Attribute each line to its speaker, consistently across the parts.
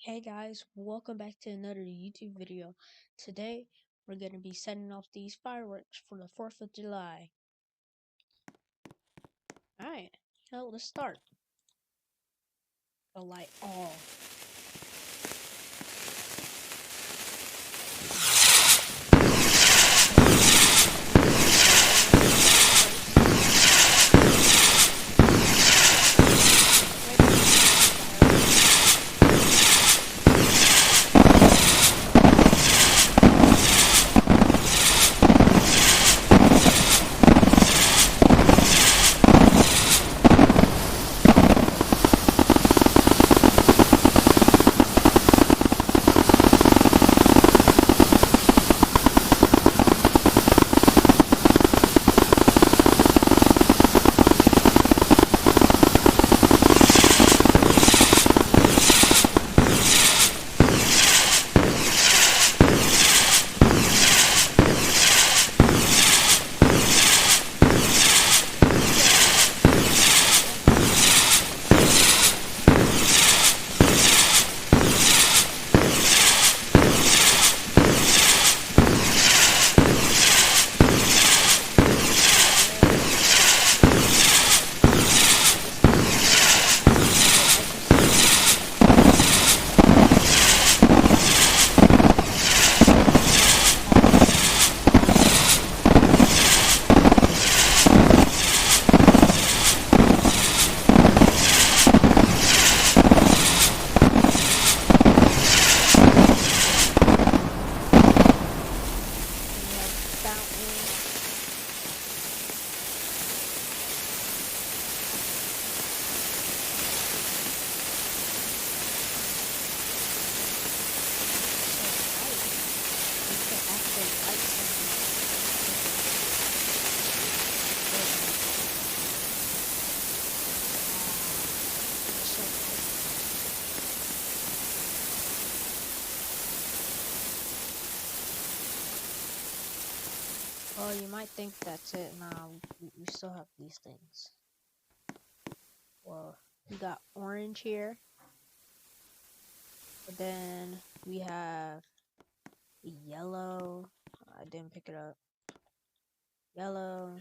Speaker 1: Hey guys, welcome back to another YouTube video. Today, we're going to be setting off these fireworks for the 4th of July. Alright, so let's start. The light all. Well, you might think that's it. Nah, we still have these things. Well, we got orange here. And then we have yellow. I didn't pick it up. Yellow.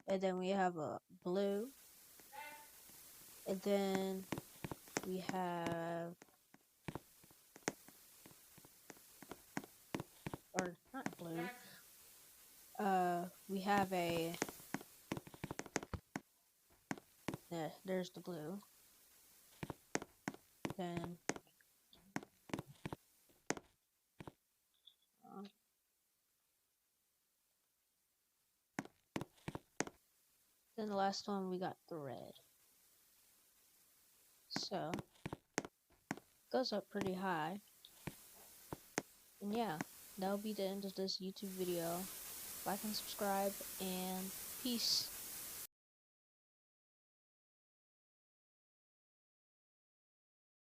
Speaker 1: And then we have a blue. And then we have, or not blue. We have a, there's the blue. Then, then the last one we got the red. So, goes up pretty high. And yeah, that'll be the end of this YouTube video. Like and subscribe, and peace.